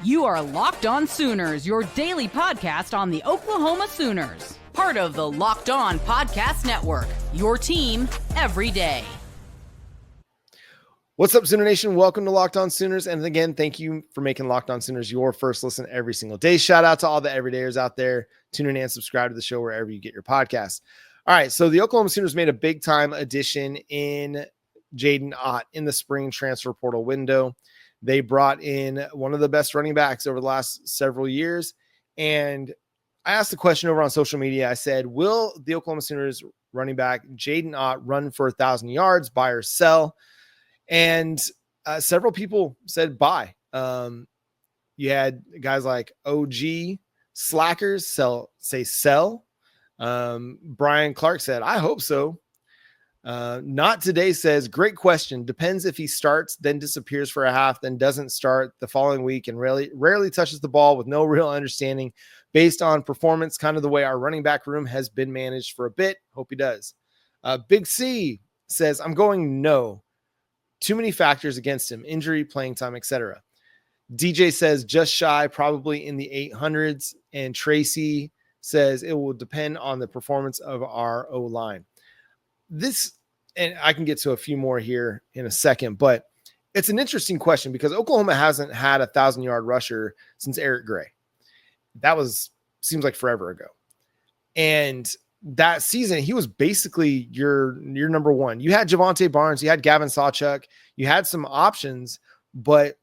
You are Locked On Sooners, your daily podcast on the Oklahoma Sooners. Part of the Locked On Podcast Network, your team every day. What's up, Sooner Nation? Welcome to Locked On Sooners. And again, thank you for making Locked On Sooners your first listen every single day. Shout out to all the everydayers out there. Tune in and subscribe to the show wherever you get your podcasts. All right, so the Oklahoma Sooners made a big-time addition in Jaydn Ott in the spring transfer portal window. They brought in one of the best running backs over the last several years. And I asked the question over on social media. I said, will the Oklahoma Sooners running back Jaydn Ott run for 1,000 yards, buy or sell? And several people said buy. You had guys like OG Slackers say sell. Brian Clark said, I hope so. Not Today says, great question. Depends if he starts, then disappears for a half, then doesn't start the following week and rarely touches the ball with no real understanding based on performance, kind of the way our running back room has been managed for a bit. Hope he does. Big C says, I'm going no. Too many factors against him, injury, playing time, etc. DJ says just shy, probably in the 800s. And Tracy says it will depend on the performance of our O-line. This, and I can get to a few more here in a second, but it's an interesting question because Oklahoma hasn't had a 1,000-yard rusher since Eric Gray. That seems like forever ago. And that season, he was basically your number one. You had Javonte Barnes, you had Gavin Sawchuk, you had some options, but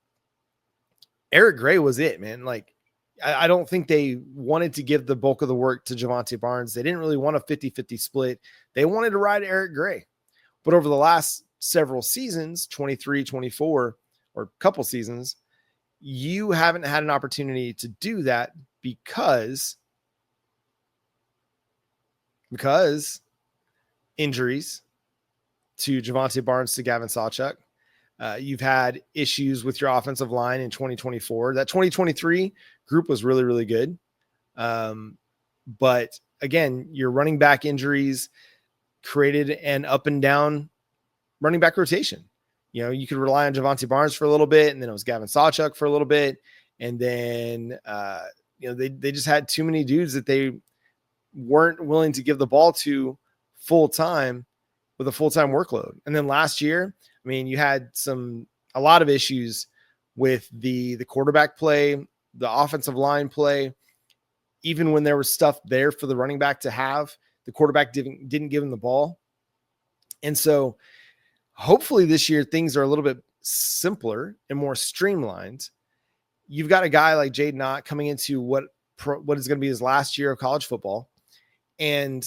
Eric Gray was it, man. Like, I don't think they wanted to give the bulk of the work to Javonte Barnes. They didn't really want a 50-50 split. They wanted to ride Eric Gray. But over the last several seasons, 23, 24, or a couple seasons, you haven't had an opportunity to do that because injuries to Javonte Barnes, to Gavin Sawchuk. You've had issues with your offensive line in 2024. That 2023 group was really, really good. But again, your running back injuries created an up and down running back rotation. You know, you could rely on Javonte Barnes for a little bit, and then it was Gavin Sawchuk for a little bit. And then, they just had too many dudes that they weren't willing to give the ball to full time with a full-time workload. And then last year, I mean, you had a lot of issues with the quarterback play, the offensive line play. Even when there was stuff there for the running back to have, the quarterback didn't give him the ball. And so hopefully this year things are a little bit simpler and more streamlined. You've got a guy like Jaydn Ott coming into what is going to be his last year of college football. And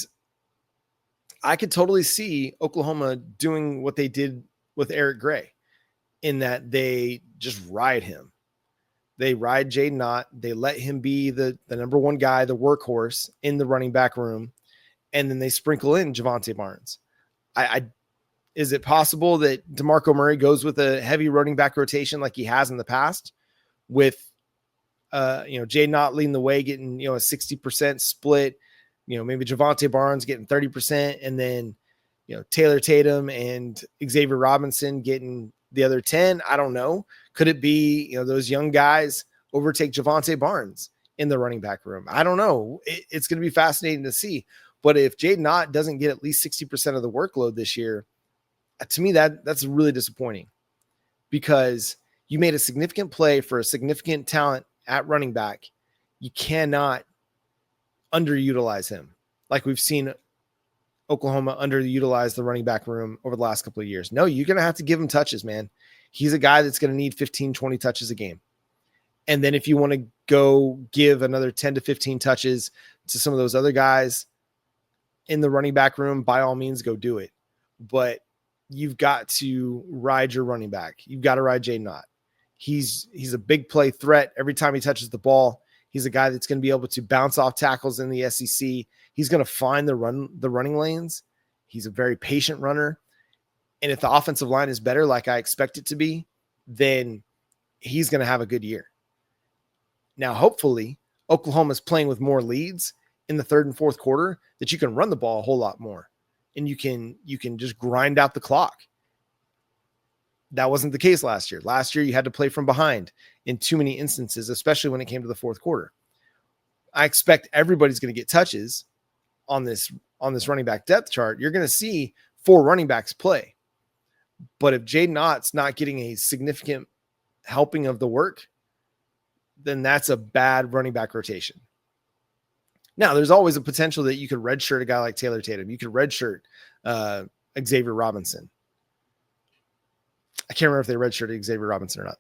I could totally see Oklahoma doing what they did with Eric Gray, in that they just ride him. They ride Jaydn Ott. They let him be the number one guy, the workhorse in the running back room. And then they sprinkle in Javonte Barnes. Is it possible that DeMarco Murray goes with a heavy running back rotation like he has in the past, with Jaydn Ott leading the way, getting a 60% split, maybe Javonte Barnes getting 30%, and then Taylor Tatum and Xavier Robinson getting the other 10. I don't know. Could it be, those young guys overtake Javonte Barnes in the running back room? I don't know. It's going to be fascinating to see. But if Jaydn Ott doesn't get at least 60% of the workload this year, to me, that's really disappointing, because you made a significant play for a significant talent at running back. You cannot underutilize him like we've seen Oklahoma underutilize the running back room over the last couple of years. No, you're going to have to give him touches, man. He's a guy that's going to need 15, 20 touches a game. And then if you want to go give another 10 to 15 touches to some of those other guys in the running back room, by all means, go do it. But you've got to ride your running back. You've got to ride Jaydn Ott. He's a big play threat. Every time he touches the ball, he's a guy that's going to be able to bounce off tackles in the SEC. He's going to find the running lanes. He's a very patient runner. And if the offensive line is better, like I expect it to be, then he's going to have a good year. Now, hopefully, Oklahoma's playing with more leads in the third and fourth quarter, that you can run the ball a whole lot more, and you can just grind out the clock. That wasn't the case last year. Last year, you had to play from behind in too many instances, especially when it came to the fourth quarter. I expect everybody's going to get touches on this running back depth chart. You're going to see 4 running backs play. But if Jaydn Ott's not getting a significant helping of the work, then that's a bad running back rotation. Now, there's always a potential that you could redshirt a guy like Taylor Tatum. You could redshirt Xavier Robinson. I can't remember if they redshirted Xavier Robinson or not.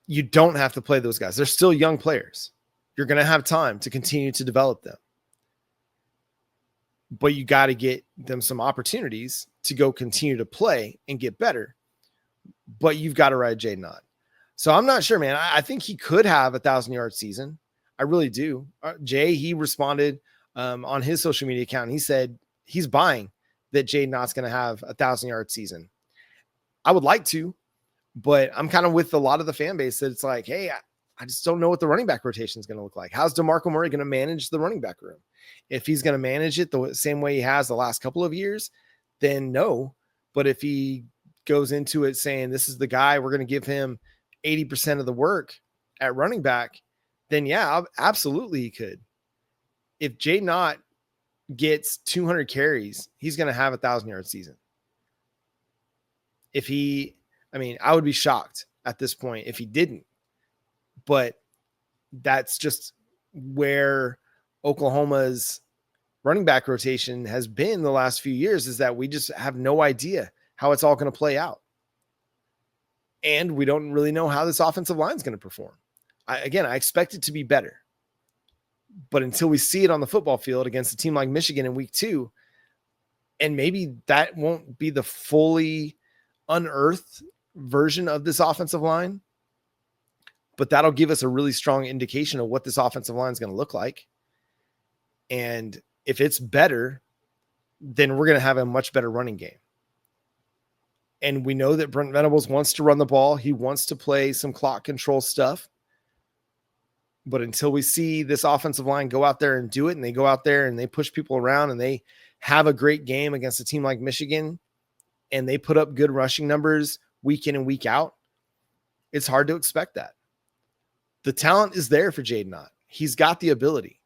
You don't have to play those guys. They're still young players. You're going to have time to continue to develop them. But you got to get them some opportunities to go continue to play and get better. But you've got to ride Jaydn Ott. So I'm not sure, man. I think he could have a 1,000-yard season. I really do. Jay, he responded on his social media account. And he said he's buying that Jaydn Ott's going to have a 1,000-yard season. I would like to, but I'm kind of with a lot of the fan base that it's like, hey, I just don't know what the running back rotation is going to look like. How's DeMarco Murray going to manage the running back room? If he's going to manage it the same way he has the last couple of years, then no. But if he goes into it saying this is the guy, we're going to give him 80% of the work at running back, then yeah, absolutely he could. If Jaydn Ott gets 200 carries, he's going to have a 1,000-yard season. I would be shocked at this point if he didn't, but that's just where Oklahoma's running back rotation has been the last few years, is that we just have no idea how it's all going to play out. And we don't really know how this offensive line is going to perform. I expect it to be better. But until we see it on the football field against a team like Michigan in week 2, and maybe that won't be the fully unearthed version of this offensive line, but that'll give us a really strong indication of what this offensive line is going to look like. And if it's better, then we're going to have a much better running game. And we know that Brent Venables wants to run the ball. He wants to play some clock control stuff. But until we see this offensive line go out there and do it, and they go out there and they push people around and they have a great game against a team like Michigan, and they put up good rushing numbers week in and week out, it's hard to expect that. The talent is there for Jaydn Ott. He's got the ability.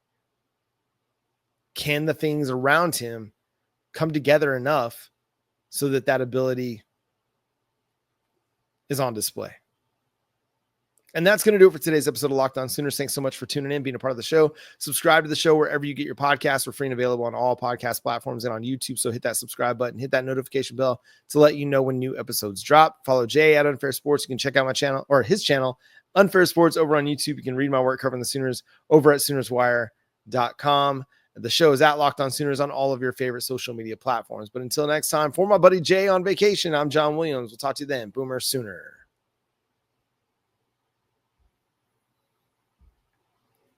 Can the things around him come together enough so that that ability is on display? And that's going to do it for today's episode of Locked On Sooners. Thanks so much for tuning in, being a part of the show. Subscribe to the show wherever you get your podcasts. We're free and available on all podcast platforms and on YouTube. So hit that subscribe button, hit that notification bell to let you know when new episodes drop. Follow Jay at Unfair Sports. You can check out my channel, or his channel, Unfair Sports, over on YouTube. You can read my work covering the Sooners over at SoonersWire.com. The show is at Locked On Sooners on all of your favorite social media platforms. But until next time, for my buddy Jay on vacation, I'm John Williams. We'll talk to you then. Boomer Sooner.